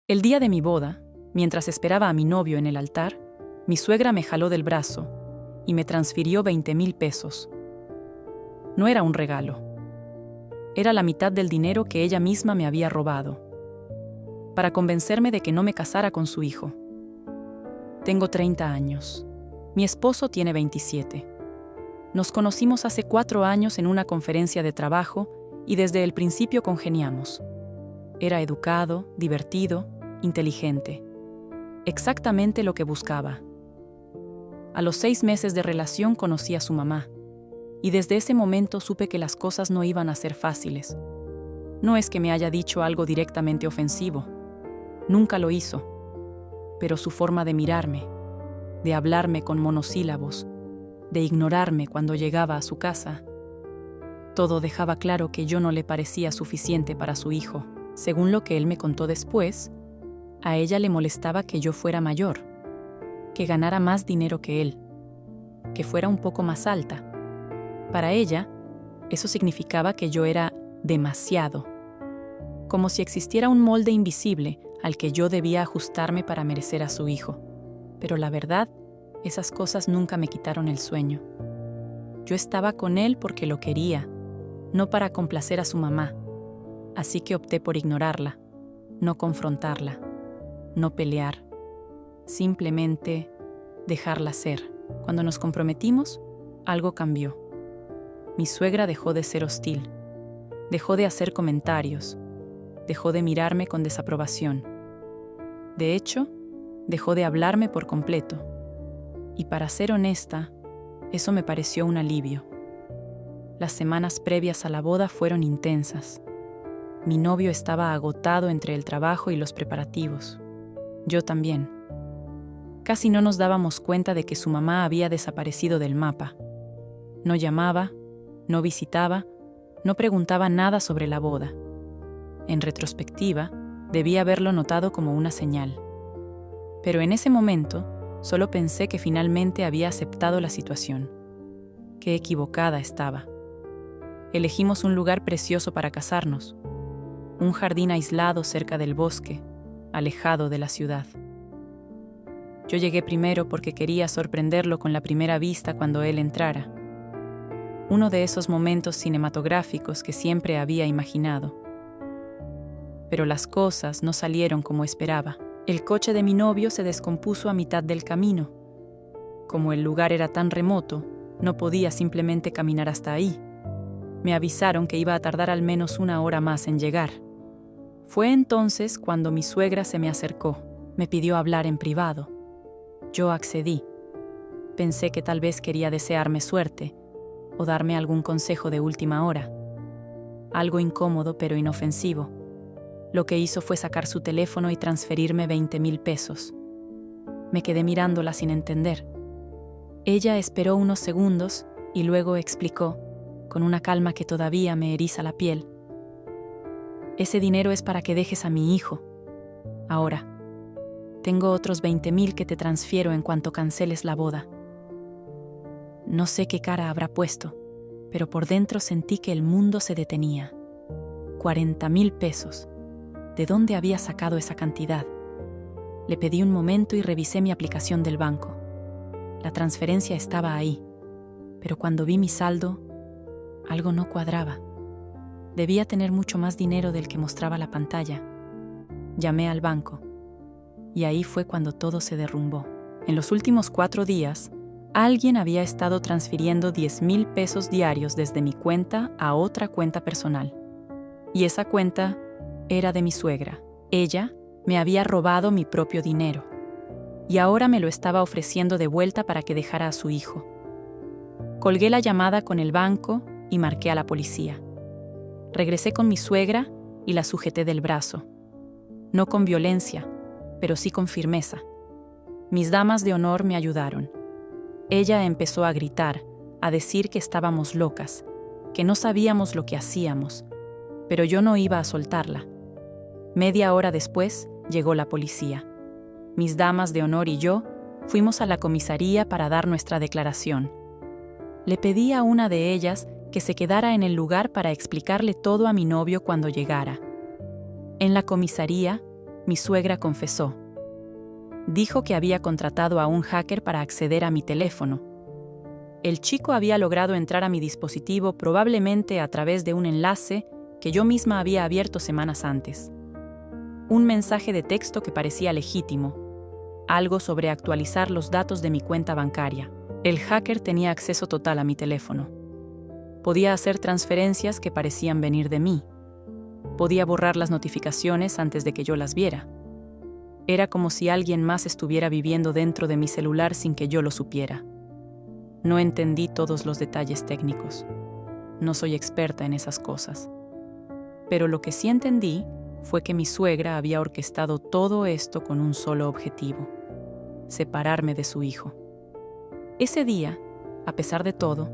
El día de mi boda, mientras esperaba a mi novio en el altar, mi suegra me jaló del brazo y me transfirió 20,000 pesos. No era un regalo. Era la mitad del dinero que ella misma me había robado, para convencerme de que no me casara con su hijo. Tengo 30 años. Mi esposo tiene 27. Nos conocimos hace 4 años en una conferencia de trabajo y desde el principio congeniamos. Era educado, divertido, inteligente. Exactamente lo que buscaba. A los 6 meses de relación conocí a su mamá, y desde ese momento supe que las cosas no iban a ser fáciles. No es que me haya dicho algo directamente ofensivo. Nunca lo hizo. Pero su forma de mirarme, de hablarme con monosílabos, de ignorarme cuando llegaba a su casa, todo dejaba claro que yo no le parecía suficiente para su hijo. Según lo que él me contó después, a ella le molestaba que yo fuera mayor, que ganara más dinero que él, que fuera un poco más alta. Para ella, eso significaba que yo era demasiado, como si existiera un molde invisible al que yo debía ajustarme para merecer a su hijo. Pero la verdad, esas cosas nunca me quitaron el sueño. Yo estaba con él porque lo quería, no para complacer a su mamá. Así que opté por ignorarla, no confrontarla, no pelear. Simplemente dejarla ser. Cuando nos comprometimos, algo cambió. Mi suegra dejó de ser hostil, dejó de hacer comentarios, dejó de mirarme con desaprobación. De hecho, dejó de hablarme por completo. Y para ser honesta, eso me pareció un alivio. Las semanas previas a la boda fueron intensas. Mi novio estaba agotado entre el trabajo y los preparativos. Yo también. Casi no nos dábamos cuenta de que su mamá había desaparecido del mapa. No llamaba, no visitaba, no preguntaba nada sobre la boda. En retrospectiva, debía haberlo notado como una señal. Pero en ese momento, solo pensé que finalmente había aceptado la situación. Qué equivocada estaba. Elegimos un lugar precioso para casarnos. Un jardín aislado cerca del bosque, alejado de la ciudad. Yo llegué primero porque quería sorprenderlo con la primera vista cuando él entrara. Uno de esos momentos cinematográficos que siempre había imaginado. Pero las cosas no salieron como esperaba. El coche de mi novio se descompuso a mitad del camino. Como el lugar era tan remoto, no podía simplemente caminar hasta ahí. Me avisaron que iba a tardar al menos 1 hora más en llegar. Fue entonces cuando mi suegra se me acercó. Me pidió hablar en privado. Yo accedí. Pensé que tal vez quería desearme suerte o darme algún consejo de última hora. Algo incómodo pero inofensivo. Lo que hizo fue sacar su teléfono y transferirme 20,000 pesos. Me quedé mirándola sin entender. Ella esperó unos segundos y luego explicó, con una calma que todavía me eriza la piel. Ese dinero es para que dejes a mi hijo. Ahora, tengo otros 20,000 que te transfiero en cuanto canceles la boda. No sé qué cara habrá puesto, pero por dentro sentí que el mundo se detenía. 40,000 pesos. ¿De dónde había sacado esa cantidad? Le pedí un momento y revisé mi aplicación del banco. La transferencia estaba ahí, pero cuando vi mi saldo, algo no cuadraba. Debía tener mucho más dinero del que mostraba la pantalla. Llamé al banco, y ahí fue cuando todo se derrumbó. En los últimos 4 días, alguien había estado transfiriendo 10,000 pesos diarios desde mi cuenta a otra cuenta personal. Y esa cuenta era de mi suegra. Ella me había robado mi propio dinero, y ahora me lo estaba ofreciendo de vuelta para que dejara a su hijo. Colgué la llamada con el banco y marqué a la policía. Regresé con mi suegra y la sujeté del brazo. No con violencia, pero sí con firmeza. Mis damas de honor me ayudaron. Ella empezó a gritar, a decir que estábamos locas, que no sabíamos lo que hacíamos, pero yo no iba a soltarla. Media hora después, llegó la policía. Mis damas de honor y yo fuimos a la comisaría para dar nuestra declaración. Le pedí a una de ellas que se quedara en el lugar para explicarle todo a mi novio cuando llegara. En la comisaría, mi suegra confesó. Dijo que había contratado a un hacker para acceder a mi teléfono. El chico había logrado entrar a mi dispositivo probablemente a través de un enlace que yo misma había abierto semanas antes. Un mensaje de texto que parecía legítimo, algo sobre actualizar los datos de mi cuenta bancaria. El hacker tenía acceso total a mi teléfono. Podía hacer transferencias que parecían venir de mí. Podía borrar las notificaciones antes de que yo las viera. Era como si alguien más estuviera viviendo dentro de mi celular sin que yo lo supiera. No entendí todos los detalles técnicos. No soy experta en esas cosas. Pero lo que sí entendí fue que mi suegra había orquestado todo esto con un solo objetivo: separarme de su hijo. Ese día, a pesar de todo,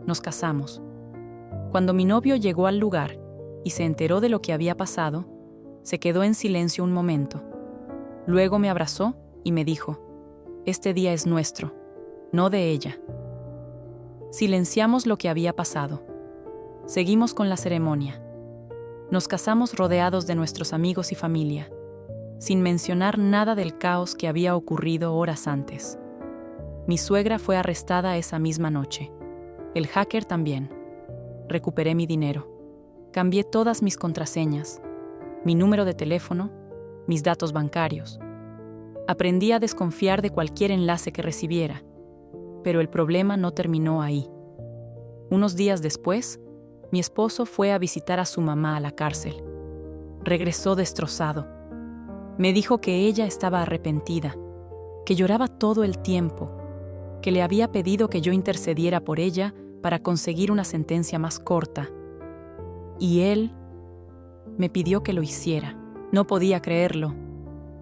nos casamos. Cuando mi novio llegó al lugar y se enteró de lo que había pasado, se quedó en silencio un momento. Luego me abrazó y me dijo: «Este día es nuestro, no de ella». Silenciamos lo que había pasado. Seguimos con la ceremonia. Nos casamos rodeados de nuestros amigos y familia, sin mencionar nada del caos que había ocurrido horas antes. Mi suegra fue arrestada esa misma noche. El hacker también. Recuperé mi dinero. Cambié todas mis contraseñas, mi número de teléfono, mis datos bancarios. Aprendí a desconfiar de cualquier enlace que recibiera, pero el problema no terminó ahí. Unos días después, mi esposo fue a visitar a su mamá a la cárcel. Regresó destrozado. Me dijo que ella estaba arrepentida, que lloraba todo el tiempo, que le había pedido que yo intercediera por ella para conseguir una sentencia más corta. Y él me pidió que lo hiciera. No podía creerlo.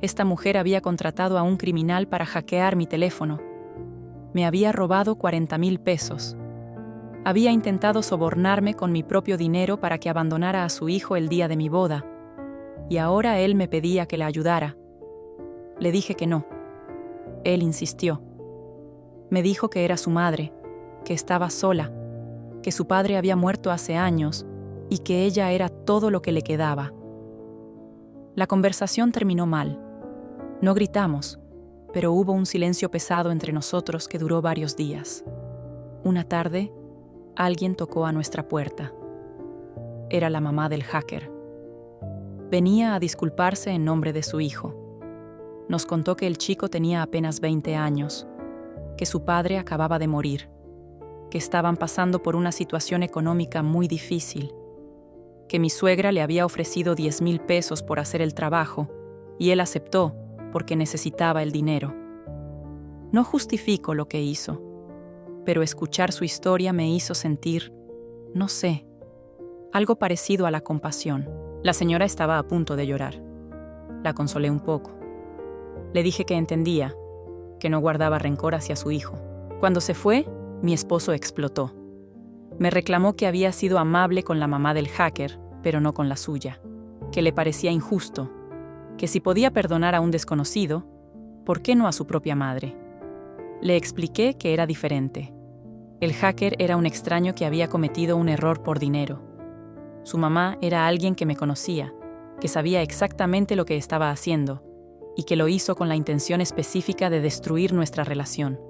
Esta mujer había contratado a un criminal para hackear mi teléfono. Me había robado 40,000 pesos. Había intentado sobornarme con mi propio dinero para que abandonara a su hijo el día de mi boda. Y ahora él me pedía que la ayudara. Le dije que no. Él insistió. Me dijo que era su madre, que estaba sola, que su padre había muerto hace años y que ella era todo lo que le quedaba. La conversación terminó mal. No gritamos, pero hubo un silencio pesado entre nosotros que duró varios días. Una tarde, alguien tocó a nuestra puerta. Era la mamá del hacker. Venía a disculparse en nombre de su hijo. Nos contó que el chico tenía apenas 20 años, que su padre acababa de morir, que estaban pasando por una situación económica muy difícil, que mi suegra le había ofrecido 10,000 pesos por hacer el trabajo y él aceptó porque necesitaba el dinero. No justifico lo que hizo, pero escuchar su historia me hizo sentir, no sé, algo parecido a la compasión. La señora estaba a punto de llorar. La consolé un poco. Le dije que entendía, que no guardaba rencor hacia su hijo. Cuando se fue, mi esposo explotó. Me reclamó que había sido amable con la mamá del hacker, pero no con la suya, que le parecía injusto, que si podía perdonar a un desconocido, ¿por qué no a su propia madre? Le expliqué que era diferente. El hacker era un extraño que había cometido un error por dinero. Su mamá era alguien que me conocía, que sabía exactamente lo que estaba haciendo, y que lo hizo con la intención específica de destruir nuestra relación.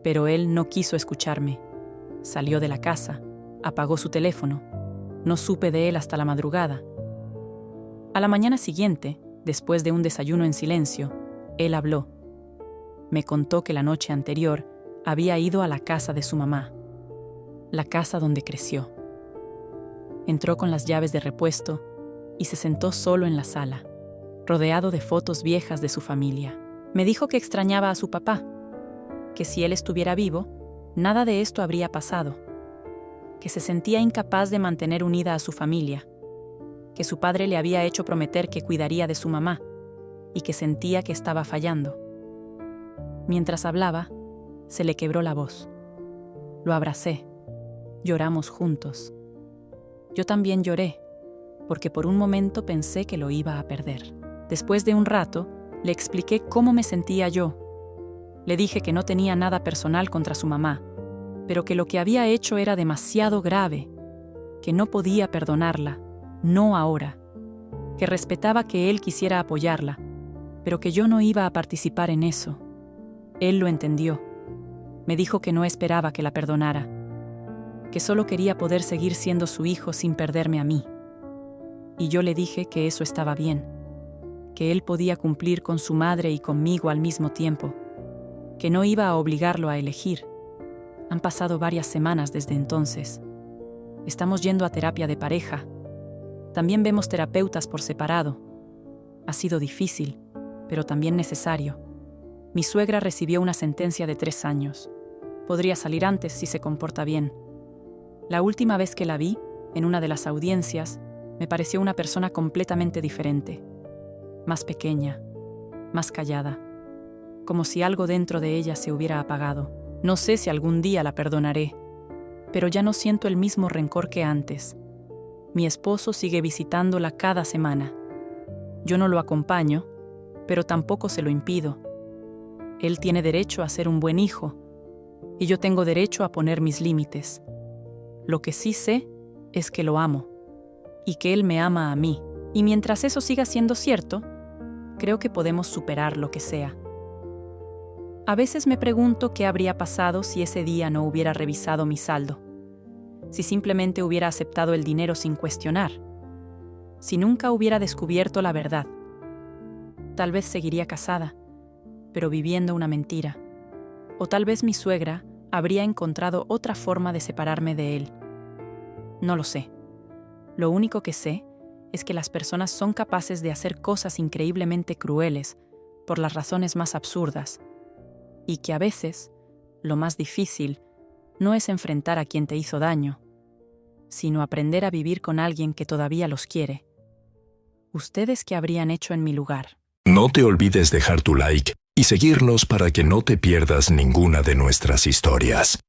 Pero él no quiso escucharme. Salió de la casa, apagó su teléfono. No supe de él hasta la madrugada. A la mañana siguiente, después de un desayuno en silencio, él habló. Me contó que la noche anterior había ido a la casa de su mamá, la casa donde creció. Entró con las llaves de repuesto y se sentó solo en la sala, rodeado de fotos viejas de su familia. Me dijo que extrañaba a su papá, que si él estuviera vivo, nada de esto habría pasado, que se sentía incapaz de mantener unida a su familia, que su padre le había hecho prometer que cuidaría de su mamá y que sentía que estaba fallando. Mientras hablaba, se le quebró la voz. Lo abracé. Lloramos juntos. Yo también lloré, porque por un momento pensé que lo iba a perder. Después de un rato, le expliqué cómo me sentía yo. Le dije que no tenía nada personal contra su mamá, pero que lo que había hecho era demasiado grave, que no podía perdonarla, no ahora, que respetaba que él quisiera apoyarla, pero que yo no iba a participar en eso. Él lo entendió. Me dijo que no esperaba que la perdonara, que solo quería poder seguir siendo su hijo sin perderme a mí. Y yo le dije que eso estaba bien, que él podía cumplir con su madre y conmigo al mismo tiempo, que no iba a obligarlo a elegir. Han pasado varias semanas desde entonces. Estamos yendo a terapia de pareja. También vemos terapeutas por separado. Ha sido difícil, pero también necesario. Mi suegra recibió una sentencia de 3 años. Podría salir antes si se comporta bien. La última vez que la vi, en una de las audiencias, me pareció una persona completamente diferente. Más pequeña, más callada. Como si algo dentro de ella se hubiera apagado. No sé si algún día la perdonaré, pero ya no siento el mismo rencor que antes. Mi esposo sigue visitándola cada semana. Yo no lo acompaño, pero tampoco se lo impido. Él tiene derecho a ser un buen hijo, y yo tengo derecho a poner mis límites. Lo que sí sé es que lo amo, y que él me ama a mí. Y mientras eso siga siendo cierto, creo que podemos superar lo que sea. A veces me pregunto qué habría pasado si ese día no hubiera revisado mi saldo, si simplemente hubiera aceptado el dinero sin cuestionar, si nunca hubiera descubierto la verdad. Tal vez seguiría casada, pero viviendo una mentira. O tal vez mi suegra habría encontrado otra forma de separarme de él. No lo sé. Lo único que sé es que las personas son capaces de hacer cosas increíblemente crueles por las razones más absurdas, y que a veces lo más difícil no es enfrentar a quien te hizo daño, sino aprender a vivir con alguien que todavía los quiere. ¿Ustedes qué habrían hecho en mi lugar? No te olvides dejar tu like y seguirnos para que no te pierdas ninguna de nuestras historias.